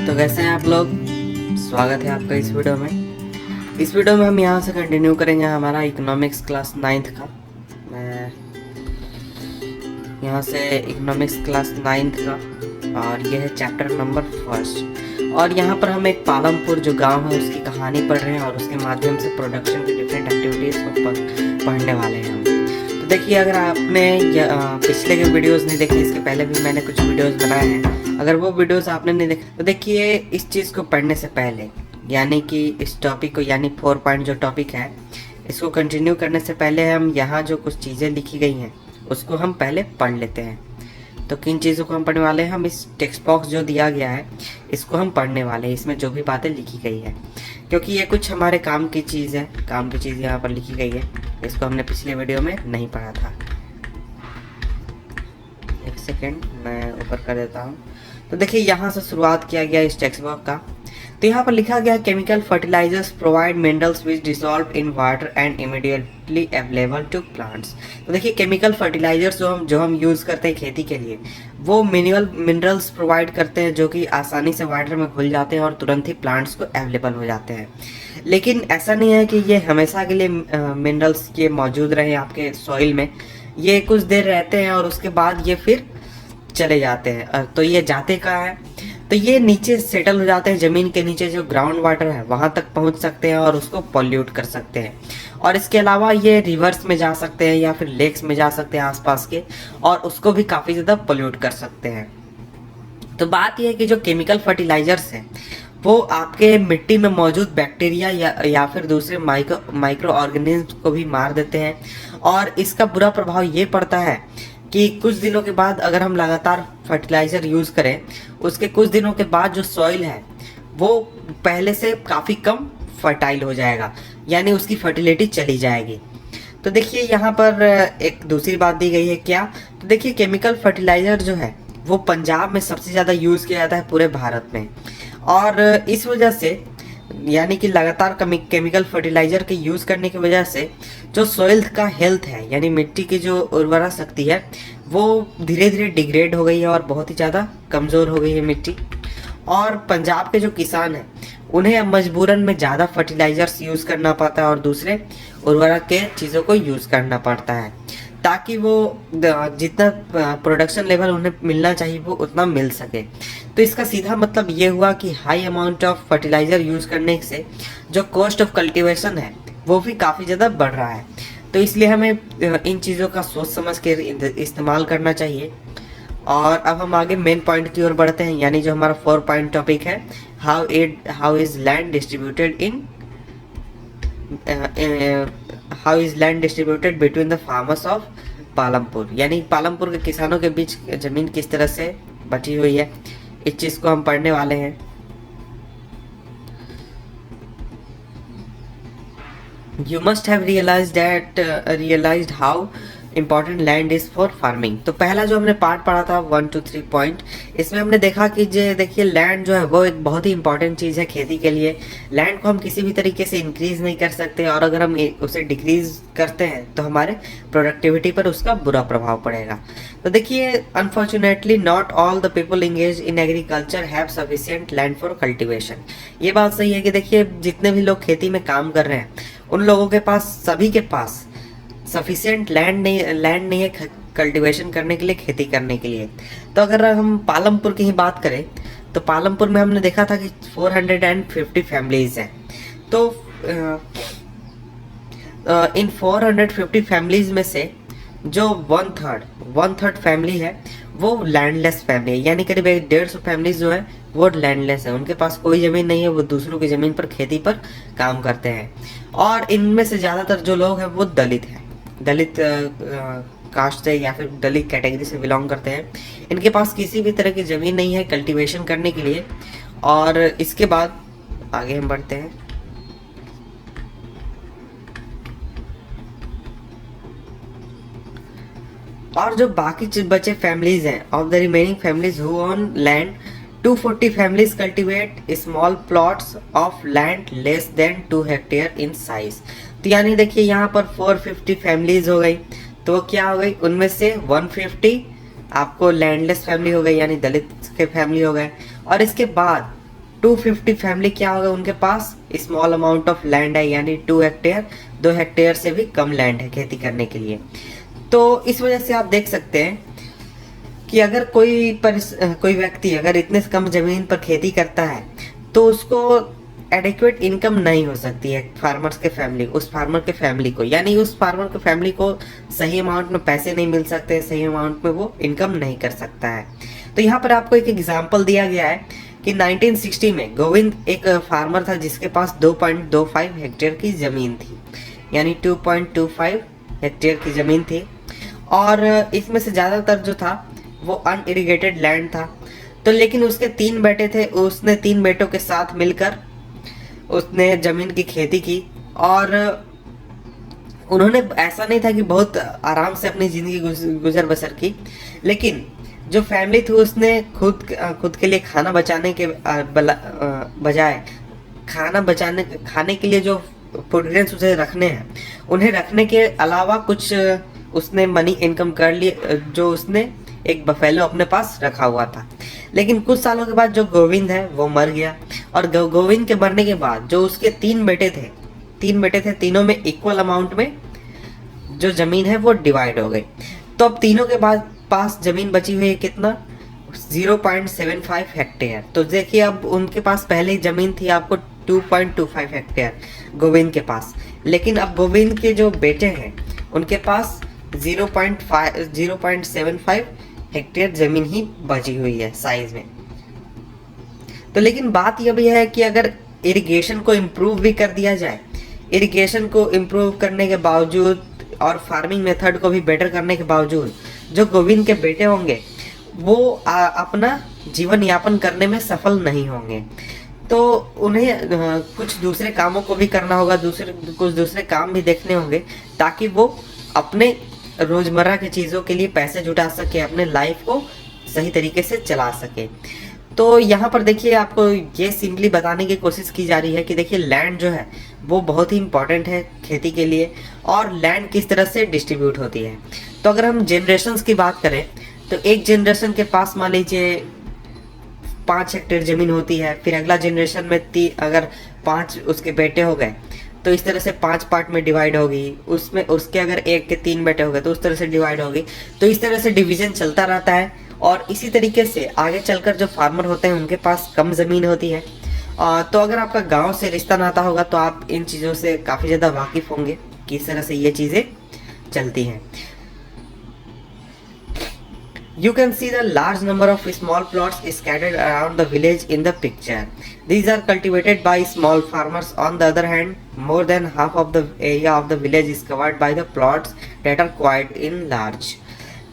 तो कैसे हैं आप लोग। स्वागत है आपका इस वीडियो में। इस वीडियो में हम यहाँ से कंटिन्यू करेंगे हमारा इकोनॉमिक्स क्लास 9th का। मैं यहाँ से इकोनॉमिक्स क्लास 9th का और यह है चैप्टर नंबर 1 और यहाँ पर हम एक पालमपुर जो गांव है उसकी कहानी पढ़ रहे हैं और उसके माध्यम से प्रोडक्शन की डिफरेंट एक्टिविटीज़ को पढ़ने वाले हैं हम। तो देखिए, अगर आपने पिछले के वीडियोस नहीं देखे, इसके पहले भी मैंने कुछ वीडियोस बनाए हैं, अगर वो वीडियोस आपने नहीं देखे तो देखिए इस चीज़ को पढ़ने से पहले, यानी कि इस टॉपिक को, यानी 4 पॉइंट जो टॉपिक है इसको कंटिन्यू करने से पहले हम यहाँ जो कुछ चीज़ें लिखी गई हैं उसको हम पहले पढ़ लेते हैं। तो किन चीज़ों को हम पढ़ने वाले हैं, हम इस टेक्स्ट बॉक्स जो दिया गया है इसको हम पढ़ने वाले हैं, इसमें जो भी बातें लिखी गई है, क्योंकि ये कुछ हमारे काम की चीज़ है, काम की चीज़ यहाँ पर लिखी गई है। इसको हमने पिछले वीडियो में नहीं पढ़ा था। एक सेकेंड मैं ऊपर कर देता हूँ। तो देखिए यहाँ से शुरुआत किया गया इस टेक्स्ट बॉक्स का। तो यहाँ पर लिखा गया chemical fertilisers provide minerals which dissolve in water and immediately available to plants. तो देखिए केमिकल फर्टिलाइजर्स जो हम यूज़ करते हैं खेती के लिए, वो मिनरल्स प्रोवाइड करते हैं जो कि आसानी से वाटर में घुल जाते हैं और तुरंत ही प्लांट्स को अवेलेबल हो जाते हैं। लेकिन ऐसा नहीं है कि ये हमेशा के लिए मिनरल्स ये मौजूद रहे आपके सॉइल में। ये कुछ देर रहते हैं और उसके बाद ये फिर चले जाते हैं। तो ये जाते कहाँ हैं, तो ये नीचे सेटल हो जाते हैं, ज़मीन के नीचे जो ग्राउंड वाटर है वहाँ तक पहुँच सकते हैं और उसको पॉल्यूट कर सकते हैं। और इसके अलावा ये रिवर्स में जा सकते हैं या फिर लेक्स में जा सकते हैं आसपास के, और उसको भी काफ़ी ज़्यादा पॉल्यूट कर सकते हैं। तो बात यह है कि जो केमिकल फर्टिलाइजर्स हैं वो आपके मिट्टी में मौजूद बैक्टीरिया या फिर दूसरे माइक्रो ऑर्गेनिज्म को भी मार देते हैं। और इसका बुरा प्रभाव ये पड़ता है कि कुछ दिनों के बाद अगर हम लगातार फर्टिलाइज़र यूज़ करें, उसके कुछ दिनों के बाद जो सॉइल है वो पहले से काफ़ी कम फर्टाइल हो जाएगा, यानी उसकी फर्टिलिटी चली जाएगी। तो देखिए यहाँ पर एक दूसरी बात दी गई है क्या, तो देखिए केमिकल फर्टिलाइज़र जो है वो पंजाब में सबसे ज़्यादा यूज़ किया जाता है पूरे भारत में। और इस वजह से, यानी कि लगातार केमिकल फर्टिलाइज़र के यूज़ करने की वजह से जो सॉइल का हेल्थ है, यानी मिट्टी की जो उर्वरा शक्ति है वो धीरे धीरे डिग्रेड हो गई है और बहुत ही ज़्यादा कमज़ोर हो गई है मिट्टी। और पंजाब के जो किसान हैं उन्हें अब मजबूरन में ज़्यादा फर्टिलाइज़र्स यूज़ करना पड़ता है और दूसरे उर्वरक के चीज़ों को यूज़ करना पड़ता है, ताकि वो जितना प्रोडक्शन लेवल उन्हें मिलना चाहिए वो उतना मिल सके। तो इसका सीधा मतलब ये हुआ कि high amount of fertiliser use करने से जो कॉस्ट ऑफ कल्टीवेशन है वो भी काफ़ी ज़्यादा बढ़ रहा है। तो इसलिए हमें इन चीज़ों का सोच समझ के इस्तेमाल करना चाहिए। और अब हम आगे मेन पॉइंट की ओर बढ़ते हैं, यानी जो हमारा 4 पॉइंट टॉपिक है, how is land distributed between the farmers of Palampur, यानी पालमपुर के किसानों के बीच ज़मीन किस तरह से बटी हुई है, इस चीज़ को हम पढ़ने वाले हैं। You must have realized how important land is for farming। तो पहला जो हमने पार्ट पढ़ा था 1 to 3 पॉइंट, इसमें हमने देखा कि देखिए लैंड जो है वो एक बहुत ही इंपॉर्टेंट चीज़ है खेती के लिए। लैंड को हम किसी भी तरीके से इंक्रीज़ नहीं कर सकते, और अगर हम उसे डिक्रीज़ करते हैं तो हमारे प्रोडक्टिविटी पर उसका बुरा प्रभाव पड़ेगा। तो देखिए unfortunately not all the people engage in agriculture have sufficient land for cultivation. ये बात सही है कि देखिए जितने भी लोग खेती में काम कर रहे हैं उन लोगों के पास, सभी के पास सफिशिएंट लैंड नहीं है कल्टीवेशन करने के लिए, खेती करने के लिए। तो अगर हम पालमपुर की ही बात करें तो पालमपुर में हमने देखा था कि 450 फैमिलीज़ हैं। तो इन 450 फैमिलीज़ में से जो वन थर्ड फैमिली है वो लैंडलेस फैमिली है, यानी करीब 150 फैमिलीज जो है वो लैंडलेस है, उनके पास कोई ज़मीन नहीं है, वो दूसरों की ज़मीन पर खेती पर काम करते हैं। और इनमें से ज़्यादातर जो लोग हैं वो दलित हैं, दलित कास्ट से या फिर दलित कैटेगरी से बिलोंग करते हैं। इनके पास किसी भी तरह की ज़मीन नहीं है कल्टीवेशन करने के लिए। और इसके बाद आगे हम बढ़ते हैं। और जो बाकी बचे फैमिलीज हैं, of the remaining families who own land, 240 families cultivate small plots of land less than 2 hectare in size। तो यानी देखिए यहाँ पर 450 फैमिलीज हो गई, तो क्या हो गई, उनमें से 150 आपको लैंडलेस फैमिली हो गई, यानी दलित के फैमिली हो गए। और इसके बाद 250 फैमिली क्या होगा, उनके पास स्मॉल अमाउंट ऑफ लैंड है, यानी 2 हेक्टेयर, 2 हेक्टेयर से भी कम लैंड है खेती करने के लिए। तो इस वजह से आप देख सकते हैं कि अगर कोई व्यक्ति अगर इतने कम जमीन पर खेती करता है तो उसको एडिक्वेट इनकम नहीं हो सकती है उस फार्मर के फैमिली को, यानी उस फार्मर के फैमिली को सही अमाउंट में पैसे नहीं मिल सकते, सही अमाउंट में वो इनकम नहीं कर सकता है। तो यहाँ पर आपको एक एग्जांपल दिया गया है कि 1960 में गोविंद एक फार्मर था जिसके पास 2.25 हेक्टेयर की ज़मीन थी, यानी 2.25 हेक्टेयर की ज़मीन थी, और इसमें से ज़्यादातर जो था वो अनइरिगेटेड लैंड था। तो लेकिन उसके 3 बेटे थे, उसने 3 बेटों के साथ मिलकर उसने ज़मीन की खेती की, और उन्होंने ऐसा नहीं था कि बहुत आराम से अपनी ज़िंदगी गुजर बसर की, लेकिन जो फैमिली थी उसने खुद के लिए खाना बचाने के बजाय खाने के लिए जो फूड ग्रेन्स उसे रखने हैं, उन्हें रखने के अलावा कुछ उसने मनी इनकम कर लिए, जो उसने एक बफेलो अपने पास रखा हुआ था। लेकिन कुछ सालों के बाद जो गोविंद है वो मर गया, और गोविंद के मरने के बाद जो उसके 3 बेटे थे, तीनों में इक्वल अमाउंट में जो ज़मीन है वो डिवाइड हो गई। तो अब तीनों के पास ज़मीन बची हुई है कितना, 0.75 हेक्टेयर। तो देखिए अब उनके पास पहले ही ज़मीन थी आपको 2.25 हेक्टेयर गोविंद के पास, लेकिन अब गोविंद के जो बेटे हैं उनके पास 0.75 हेक्टेयर ज़मीन ही बची हुई है साइज में। तो लेकिन बात यह भी है कि अगर इरिगेशन को इम्प्रूव भी कर दिया जाए, इरिगेशन को इम्प्रूव करने के बावजूद और फार्मिंग मेथड को भी बेटर करने के बावजूद जो गोविंद के बेटे होंगे वो अपना जीवन यापन करने में सफल नहीं होंगे। तो उन्हें कुछ दूसरे कामों को भी करना होगा, कुछ दूसरे काम भी देखने होंगे, ताकि वो अपने रोज़मर्रा की चीज़ों के लिए पैसे जुटा सके, अपने लाइफ को सही तरीके से चला सके। तो यहाँ पर देखिए आपको ये सिंपली बताने की कोशिश की जा रही है कि देखिए लैंड जो है वो बहुत ही इम्पॉर्टेंट है खेती के लिए, और लैंड किस तरह से डिस्ट्रीब्यूट होती है। तो अगर हम जनरेशन्स की बात करें तो एक जनरेशन के पास मान लीजिए 5 हेक्टेयर ज़मीन होती है, फिर अगला जनरेशन में अगर 5 उसके बेटे हो गए तो इस तरह से 5 पार्ट में डिवाइड होगी, उसमें उसके अगर 1 के 3 बेटे हो गए तो उस तरह से डिवाइड होगी। तो इस तरह से डिवीज़न चलता रहता है, और इसी तरीके से आगे चलकर जो फार्मर होते हैं उनके पास कम ज़मीन होती है। तो अगर आपका गांव से रिश्ता नाता होगा तो आप इन चीज़ों से काफ़ी ज़्यादा वाकिफ़ होंगे कि इस तरह से ये चीज़ें चलती हैं। You can see the large number of small plots scattered around the village in the picture. These are cultivated by small farmers. On the other hand, more than half of the area of the village is covered by the plots that are quite in large.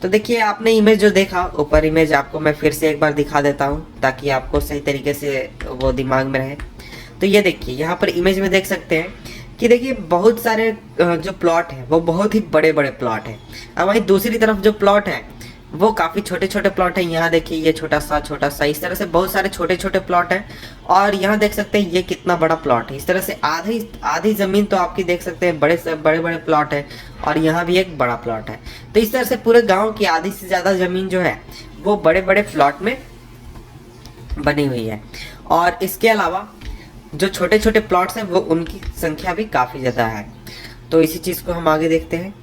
तो देखिए आपने image जो देखा, ऊपर image आपको मैं फिर से एक बार दिखा देता हूँ ताकि आपको सही तरीके से वो दिमाग में रहे। तो ये देखिए यहाँ पर इमेज में देख सकते हैं कि देखिए बहुत सारे जो प्लॉट हैं वो बहुत ही बड़े बड़े प्लॉट हैं, और वहीं दूसरी तरफ जो प्लॉट है वो काफ़ी छोटे छोटे प्लॉट हैं। यहाँ देखिए ये छोटा सा इस तरह से बहुत सारे छोटे छोटे प्लॉट हैं, और यहाँ देख सकते हैं ये कितना बड़ा प्लॉट है। इस तरह से आधी ज़मीन तो आपकी देख सकते हैं बड़े बड़े प्लॉट है, और यहाँ भी एक बड़ा प्लॉट है। तो इस तरह से पूरे गांव की आधी से ज़्यादा ज़मीन जो है वो बड़े बड़े प्लॉट में बनी हुई है, और इसके अलावा जो छोटे छोटे प्लॉट्स हैं वो उनकी संख्या भी काफ़ी ज़्यादा है। तो इसी चीज़ को हम आगे देखते हैं।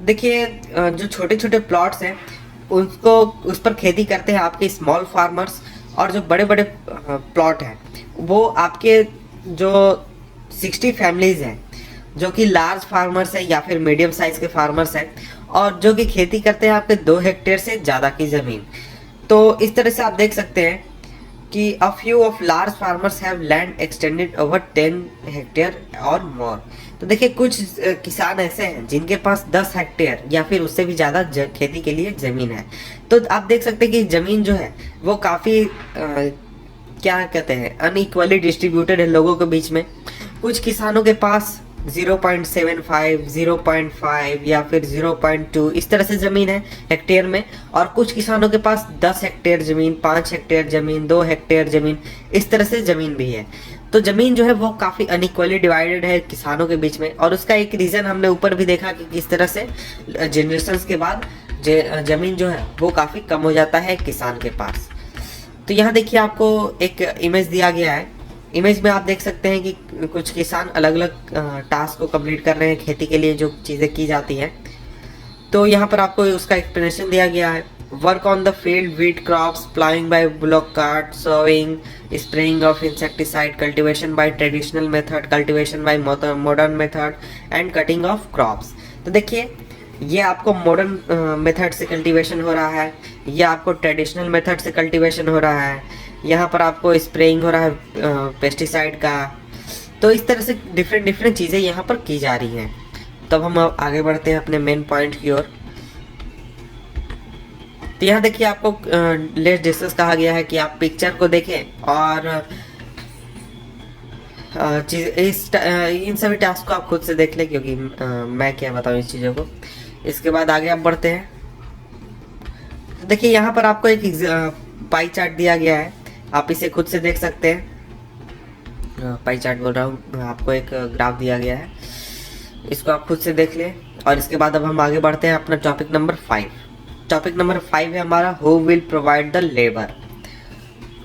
देखिए जो छोटे छोटे प्लॉट्स हैं उस पर खेती करते हैं आपके स्मॉल फार्मर्स, और जो बड़े बड़े प्लॉट हैं वो आपके जो 60 फैमिलीज़ हैं जो कि लार्ज फार्मर्स हैं या फिर मीडियम साइज़ के फार्मर्स हैं, और जो कि खेती करते हैं आपके 2 हेक्टेयर से ज़्यादा की ज़मीन। तो इस तरह से आप देख सकते हैं कि a few of large farmers have land extended over 10 hectare और मोर। तो देखिए कुछ किसान ऐसे हैं जिनके पास 10 हेक्टेयर या फिर उससे भी ज़्यादा खेती के लिए ज़मीन है। तो आप देख सकते हैं कि ज़मीन जो है वो काफ़ी क्या कहते हैं अनइक्वली डिस्ट्रीब्यूटेड है लोगों के बीच में। कुछ किसानों के पास 0.75, 0.5 या फिर 0.2 इस तरह से ज़मीन है हेक्टेयर में, और कुछ किसानों के पास 10 हेक्टेयर ज़मीन, 5 हेक्टेयर ज़मीन, 2 हेक्टेयर ज़मीन, इस तरह से ज़मीन भी है। तो ज़मीन जो है वो काफ़ी अनइक्वली डिवाइडेड है किसानों के बीच में, और उसका एक रीज़न हमने ऊपर भी देखा कि किस तरह से जनरेशन्स के बाद ज़मीन जो है वो काफ़ी कम हो जाता है किसान के पास। तो यहाँ देखिए आपको एक इमेज दिया गया है। इमेज में आप देख सकते हैं कि कुछ किसान अलग अलग टास्क को कंप्लीट कर रहे हैं, खेती के लिए जो चीज़ें की जाती हैं। तो यहाँ पर आपको उसका एक्सप्लेनेशन दिया गया है। Work on the field, wheat crops, ploughing by bullock cart, sowing, spraying of insecticide, cultivation by traditional method, cultivation by modern method and cutting of crops. तो देखिए ये आपको मॉडर्न मेथड से कल्टीवेशन हो रहा है, ये आपको ट्रेडिशनल मेथड से कल्टीवेशन हो रहा है, यहाँ पर आपको स्प्रेइंग हो रहा है पेस्टिसाइड का। तो इस तरह से डिफरेंट डिफरेंट चीज़ें यहाँ पर की जा रही हैं। तब हम आगे बढ़ते हैं अपने मेन पॉइंट की ओर। तो यहाँ देखिए आपको लेट्स डिस्कस कहा गया है कि आप पिक्चर को देखें और इन सभी टास्क को आप खुद से देख लें, क्योंकि मैं क्या बताऊँ इस चीज़ों को। इसके बाद आगे आप बढ़ते हैं। तो देखिए यहाँ पर आपको एक पाई चार्ट दिया गया है, आप इसे खुद से देख सकते हैं। पाई चार्ट बोल रहा हूँ, आपको एक ग्राफ दिया गया है, इसको आप खुद से देख लें। और इसके बाद अब हम आगे बढ़ते हैं अपना टॉपिक नंबर 5। टॉपिक नंबर 5 है हमारा who will provide the labour.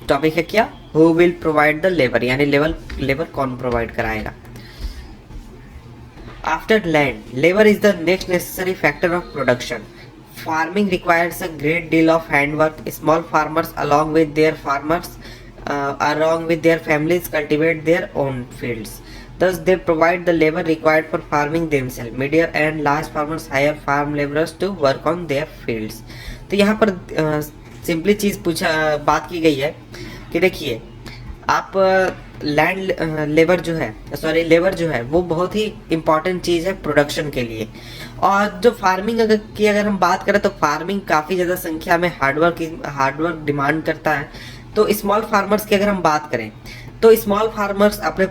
Topic है क्या, who will provide the labour, यानी लेबर कौन प्रोवाइड कराएगा। After land, labour is the next necessary factor of production. Farming requires a great deal of handwork. Small farmers along with their families cultivate their own fields. Thus, they provide the labor required for farming themselves. Medium and large farmers hire farm laborers to work on their fields. तो यहाँ पर simply चीज़ बात की गई है कि देखिए आप लेबर जो है वो बहुत ही इम्पॉर्टेंट चीज़ है प्रोडक्शन के लिए। और जो फार्मिंग की अगर हम बात करें तो फार्मिंग काफ़ी ज़्यादा संख्या में हार्डवर्क डिमांड करता है। तो स्मॉल फार्मर्स की अगर हम बात करें तो स्मॉल फार्मर्स अपने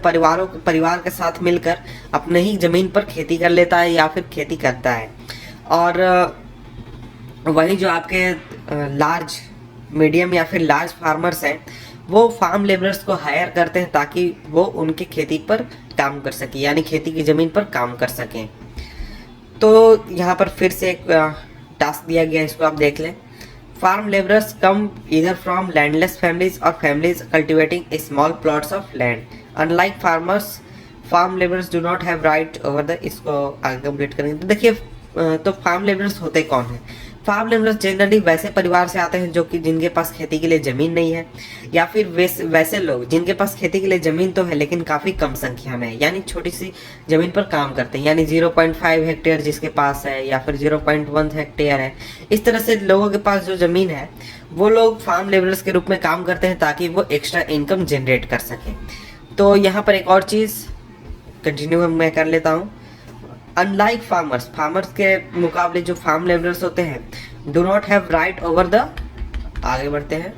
परिवार के साथ मिलकर अपने ही ज़मीन पर खेती कर लेता है या फिर खेती करता है। और वही जो आपके लार्ज, मीडियम या फिर लार्ज फार्मर्स हैं वो फार्म लेबरर्स को हायर करते हैं ताकि वो उनकी खेती पर काम कर सके, यानी खेती की ज़मीन पर काम कर सकें। तो यहाँ पर फिर से एक टास्क दिया गया है, इसको आप देख लें। Farm labourers come either from landless families और families cultivating small plots of land. Unlike farmers, farm labourers do not have right over the, इसको आगे कंप्लीट करेंगे। तो देखिए तो फार्म लेबरर्स होते कौन हैं। फार्म लेबरर्स जनरली वैसे परिवार से आते हैं जो कि जिनके पास खेती के लिए ज़मीन नहीं है, या फिर वैसे लोग जिनके पास खेती के लिए ज़मीन तो है लेकिन काफ़ी कम संख्या में है, यानी छोटी सी ज़मीन पर काम करते हैं, यानी 0.5 हेक्टेयर जिसके पास है या फिर 0.1 हेक्टेयर है। इस तरह से लोगों के पास जो ज़मीन है वो लोग फार्म लेबरर्स के रूप में काम करते हैं ताकि वो एक्स्ट्रा इनकम जनरेट कर सकें। तो यहाँ पर एक और चीज़ कंटिन्यू मैं कर लेता हूँ। अनलाइक फार्मर्स के मुकाबले जो फार्म लेबरर्स होते हैं do not have right over the, आगे बढ़ते हैं,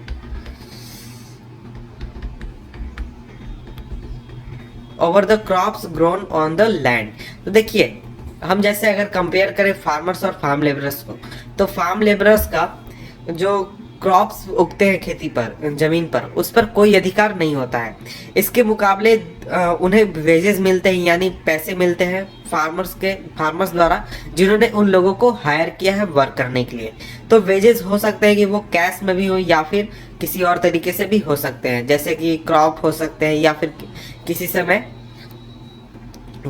over the crops grown on the land. तो देखिए हम जैसे अगर कंपेयर करें फार्मर्स और फार्म लेबरर्स को, तो फार्म लेबरर्स का जो क्रॉप्स उगते हैं खेती पर, जमीन पर, उस पर कोई अधिकार नहीं होता है। इसके मुकाबले उन्हें वेजेस मिलते हैं, यानी पैसे मिलते हैं फार्मर्स द्वारा जिन्होंने उन लोगों को हायर किया है वर्क करने के लिए। तो वेजेस हो सकते हैं कि वो कैश में भी हो या फिर किसी और तरीके से भी हो सकते हैं, जैसे कि क्रॉप हो सकते हैं या फिर किसी समय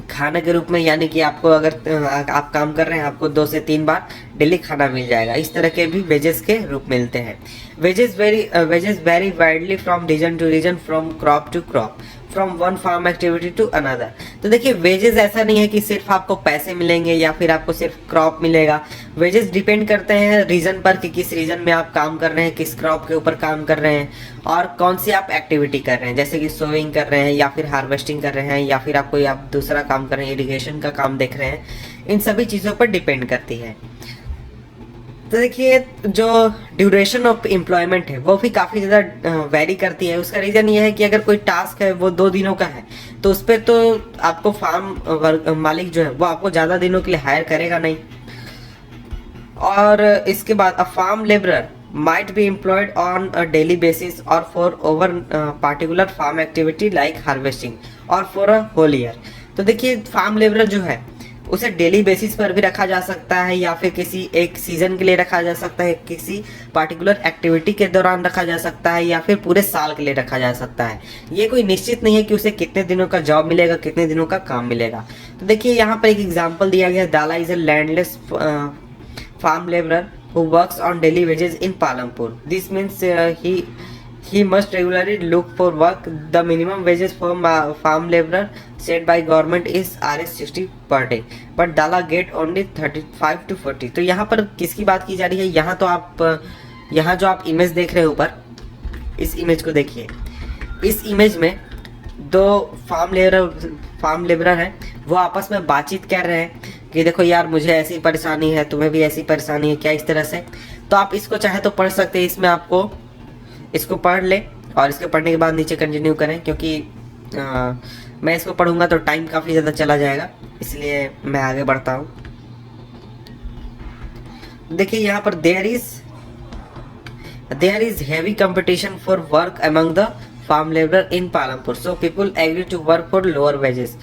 खाने के रूप में, यानी कि आपको अगर आप काम कर रहे हैं आपको 2 से 3 बार डेली खाना मिल जाएगा। इस तरह के भी वेजेस के रूप मिलते हैं। Wages vary widely from region to region, from crop to crop, from one farm activity to another. तो देखिए वेजेस ऐसा नहीं है कि सिर्फ आपको पैसे मिलेंगे या फिर आपको सिर्फ क्रॉप मिलेगा। वेजेस डिपेंड करते हैं रीजन पर कि किस रीजन में आप काम कर रहे हैं, किस क्रॉप के ऊपर काम कर रहे हैं और कौन सी आप एक्टिविटी कर रहे हैं, जैसे कि सोइंग कर रहे हैं या फिर हार्वेस्टिंग कर रहे हैं या फिर आप दूसरा काम कर रहे हैं, इरिगेशन का काम देख रहे हैं। इन सभी चीज़ों पर डिपेंड करती है। तो देखिए जो ड्यूरेशन ऑफ एम्प्लॉयमेंट है वो भी काफ़ी ज़्यादा वेरी करती है। उसका रीज़न ये है कि अगर कोई टास्क है वो 2 दिनों का है तो उस पर तो आपको फार्म मालिक जो है वो आपको ज़्यादा दिनों के लिए हायर करेगा नहीं। और इसके बाद a farm labourer might be employed on a daily basis or for over particular farm activity like harvesting or for a whole year। तो देखिए फार्म लेबरर जो है उसे डेली बेसिस पर भी रखा जा सकता है या फिर किसी एक सीजन के लिए रखा जा सकता है, किसी पार्टिकुलर एक्टिविटी के दौरान रखा जा सकता है या फिर पूरे साल के लिए रखा जा सकता है। ये कोई निश्चित नहीं है कि उसे कितने दिनों का जॉब मिलेगा, कितने दिनों का काम मिलेगा। तो देखिए यहाँ पर एक एग्जाम्पल दिया गया, Dala is a landless farm labourer who works on daily wages in Palampur. This means he must regularly look for work. The minimum wages for farm laborer set by government is Rs 60 per day, but Dala get only 35 to 40. तो यहाँ पर किसकी बात की जा रही है? यहाँ तो आप यहाँ जो आप इमेज देख रहे हो ऊपर, इस इमेज को देखिए। इस इमेज में दो फार्म लेबरर हैं, वो आपस में बातचीत कर रहे हैं कि देखो यार मुझे ऐसी परेशानी है, तुम्हें भी ऐसी परेशानी है क्या, इस तरह से। तो आप इसको चाहे तो पढ़ सकते हैं, इसमें आपको इसको पढ़ ले और इसके पढ़ने के बाद नीचे कंटिन्यू करें, क्योंकि मैं इसको पढ़ूंगा तो टाइम काफ़ी ज़्यादा चला जाएगा, इसलिए मैं आगे बढ़ता हूँ। देखिए यहाँ पर there is heavy competition for work among the farm laborer in Palampur, so people agree to work for lower wages.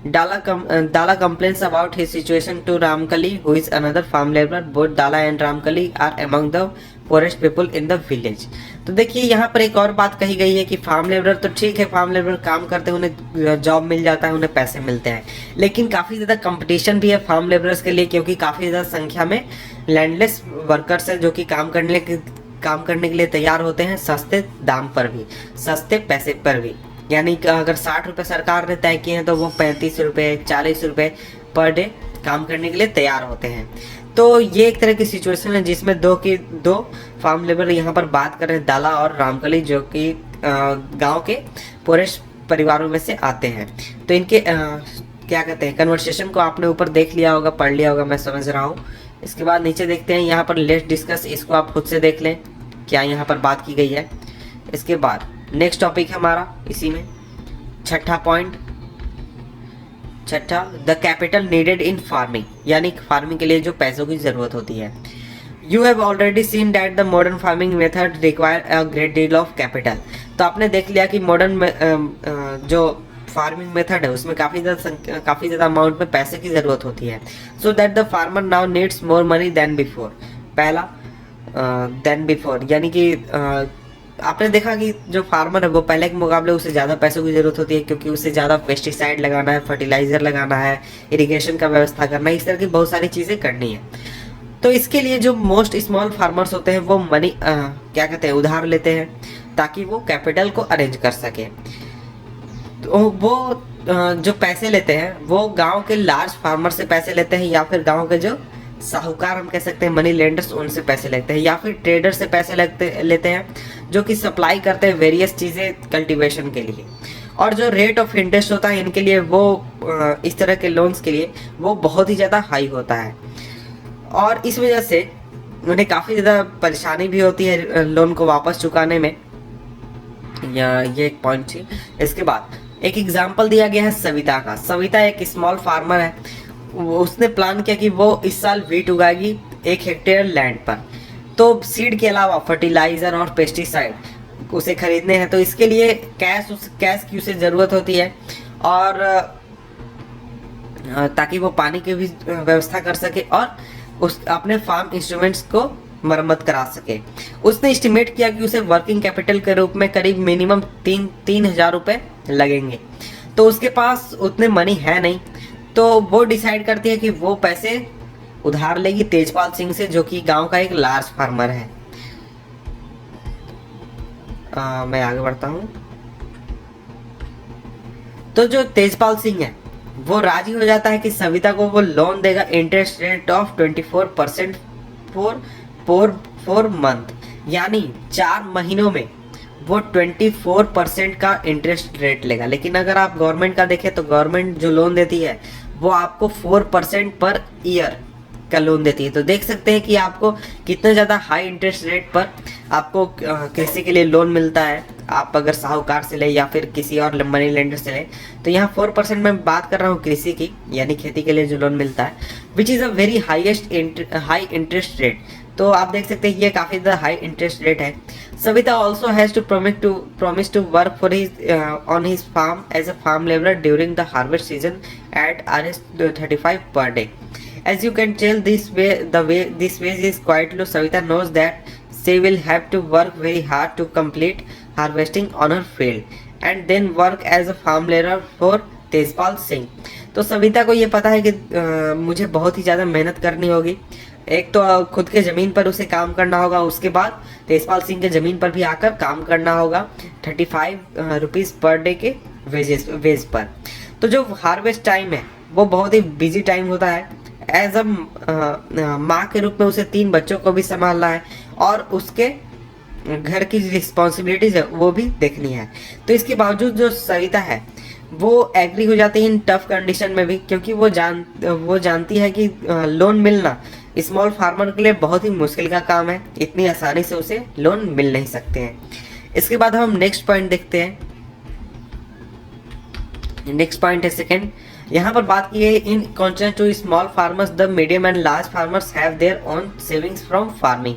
Dala complains about his situation to Ramkali, who is another farm laborer. Both Dala and Ramkali are among the poorest people in the village. तो देखिए यहाँ पर एक और बात कही गई है कि फार्म लेबरर तो ठीक है, फार्म लेबरर काम करते हैं, उन्हें जॉब मिल जाता है, उन्हें पैसे मिलते हैं, लेकिन काफ़ी ज़्यादा कंपटीशन भी है फार्म लेबरर्स के लिए, क्योंकि काफ़ी ज़्यादा संख्या में लैंडलेस वर्कर्स हैं जो कि काम करने के लिए तैयार होते हैं, सस्ते दाम पर भी, सस्ते पैसे पर भी। यानी कि अगर 60 रुपये सरकार ने तय किए हैं तो वो 35 रुपये 40 रुपये पर डे काम करने के लिए तैयार होते हैं। तो ये एक तरह की सिचुएशन है जिसमें दो फार्म लेबर यहाँ पर बात कर रहे हैं, दाला और रामकली, जो कि गांव के पुरुष परिवारों में से आते हैं। तो इनके क्या कहते हैं, कन्वर्सेशन को आपने ऊपर देख लिया होगा, पढ़ लिया होगा, मैं समझ रहा हूँ। इसके बाद नीचे देखते हैं यहाँ पर लेट्स डिस्कस, इसको आप खुद से देख लें क्या यहाँ पर बात की गई है। इसके बाद नेक्स्ट टॉपिक है हमारा इसी में छठा, the capital needed in farming, यानी फार्मिंग के लिए जो पैसों की ज़रूरत होती है। You have already seen that the modern farming method require a great deal of capital. तो आपने देख लिया कि मॉडर्न जो फार्मिंग मेथड है उसमें काफ़ी ज़्यादा अमाउंट में पैसे की ज़रूरत होती है। So that the farmer now needs more money than before. पहला देन बिफोर, यानी कि आपने देखा कि जो फार्मर है वो पहले के मुकाबले उसे ज़्यादा पैसों की ज़रूरत होती है, क्योंकि उसे ज़्यादा पेस्टिसाइड लगाना है, फर्टिलाइज़र लगाना है, इरिगेशन का व्यवस्था करना है, इस तरह की बहुत सारी चीज़ें करनी है। तो इसके लिए जो मोस्ट स्मॉल फार्मर्स होते हैं वो मनी क्या कहते हैं, उधार लेते हैं ताकि वो कैपिटल को अरेंज कर सके। तो वो जो पैसे लेते हैं वो गांव के लार्ज फार्मर से पैसे लेते हैं, या फिर गांव के जो साहूकार हम कह सकते हैं, मनी लेंडर्स, उनसे पैसे लेते हैं, या फिर ट्रेडर से पैसे लेते हैं जो कि सप्लाई करते हैं वेरियस चीज़ें कल्टीवेशन के लिए। और जो रेट ऑफ इंटरेस्ट होता है इनके लिए वो इस तरह के लोन्स के लिए वो बहुत ही ज़्यादा हाई होता है, और इस वजह से उन्हें काफ़ी ज़्यादा परेशानी भी होती है लोन को वापस चुकाने में। या ये एक पॉइंट थी। इसके बाद एक एग्जाम्पल दिया गया है सविता का। सविता एक स्मॉल फार्मर है, उसने प्लान किया कि वो इस साल व्हीट उगाएगी 1 हेक्टेयर लैंड पर। तो सीड के अलावा फर्टिलाइज़र और पेस्टिसाइड उसे खरीदने हैं, तो इसके लिए कैश की उसे ज़रूरत होती है, और ताकि वो पानी की भी व्यवस्था कर सके और उस अपने फार्म इंस्ट्रूमेंट्स को मरम्मत करा सके। उसने एस्टिमेट किया कि उसे वर्किंग कैपिटल के रूप में करीब मिनिमम 3,000 रुपये लगेंगे। तो उसके पास उतने मनी है नहीं, तो वो डिसाइड करती है कि वो पैसे उधार लेगी तेजपाल सिंह से, जो कि गांव का एक लार्ज फार्मर है। मैं आगे बढ़ता हूँ। तो जो तेजपाल सिंह है वो राजी हो जाता है कि सविता को वो लोन देगा interest rate of 24% for month, यानी 4 महीनों में वो 24% का इंटरेस्ट रेट लेगा। लेकिन अगर आप गवर्नमेंट का देखें तो गवर्नमेंट जो लोन देती है वो आपको 4% पर ईयर का लोन देती है। तो देख सकते हैं कि आपको कितना ज़्यादा हाई इंटरेस्ट रेट पर आपको कृषि के लिए लोन मिलता है, आप अगर साहूकार से ले या फिर किसी और मनी लेंडर से ले। तो यहाँ 4% में बात कर रहा हूँ कृषि की, यानी खेती के लिए जो लोन मिलता है, which is a very high interest rate. तो आप देख सकते हैं ये काफ़ी ज़्यादा हाई इंटरेस्ट रेट है। Savita also has to promise to work for his on his farm as a farm laborer during the harvest season at Rs 35 per day. As you can tell, this wage is quite low. Savita knows that she will have to work very hard to complete harvesting on her field and then work as a farm laborer for Tejpal Singh. तो सविता को ये पता है कि मुझे बहुत ही ज़्यादा मेहनत करनी होगी। एक तो खुद के ज़मीन पर उसे काम करना होगा, उसके बाद तेजपाल सिंह के ज़मीन पर भी आकर काम करना होगा 35 रुपीज़ पर डे के वेज पर। तो जो हार्वेस्ट टाइम है वो बहुत ही बिजी टाइम होता है। एज अ माँ के रूप में उसे 3 बच्चों को भी संभालना है और उसके घर की रिस्पॉन्सिबिलिटीज है वो भी देखनी है। तो इसके बावजूद जो सविता है वो एग्री हो जाती है इन टफ कंडीशन में भी, क्योंकि वो जानती है कि लोन मिलना स्मॉल फार्मर के लिए बहुत ही मुश्किल का काम है। इतनी आसानी से उसे लोन मिल नहीं सकते हैं। इसके बाद हम नेक्स्ट पॉइंट देखते हैं। नेक्स्ट पॉइंट है सेकंड। यहाँ पर बात की है in contrast to small farmers the medium and large farmers have their own savings from farming,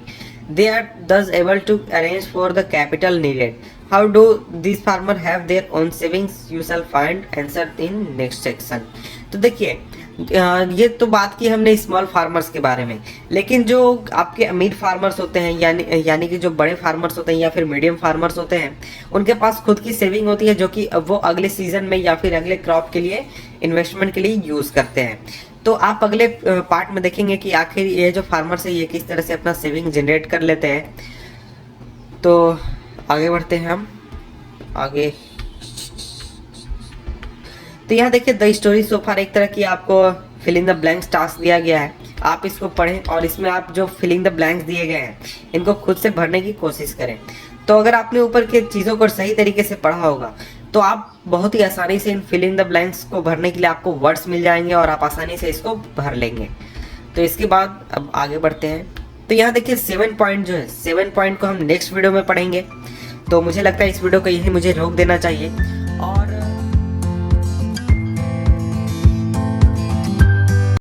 they are thus able to arrange for the capital needed. How do these farmers have their own savings? You shall find answer in next section. तो देखिए ये तो बात की हमने small farmers के बारे में, लेकिन जो आपके अमीर फार्मर्स होते हैं यानी कि जो बड़े फार्मर्स होते हैं या फिर मीडियम फार्मर्स होते हैं, उनके पास खुद की सेविंग होती है जो कि वो अगले सीजन में या फिर अगले क्रॉप के लिए इन्वेस्टमेंट के लिए यूज़ करते हैं। तो आप अगले पार्ट में देखेंगे कि आखिर ये जो फार्मर्स है ये किस तरह से अपना सेविंग जनरेट कर लेते हैं। तो आगे बढ़ते हैं हम आगे। तो यहाँ देखिए द स्टोरी सो फार एक तरह की आपको fill in the blanks task दिया गया है। आप इसको पढ़ें और इसमें आप जो फिल इन द ब्लैंक्स दिए गए हैं इनको खुद से भरने की कोशिश करें। तो अगर आपने ऊपर के चीज़ों को सही तरीके से पढ़ा होगा तो आप बहुत ही आसानी से इन फिल इन द ब्लैंक्स को भरने के लिए आपको वर्ड्स मिल जाएंगे और आप आसानी से इसको भर लेंगे। तो इसके बाद अब आगे बढ़ते हैं। तो यहाँ देखिए 7 पॉइंट जो है 7 पॉइंट को हम नेक्स्ट वीडियो में पढ़ेंगे। तो मुझे लगता है इस वीडियो को यही मुझे रोक देना चाहिए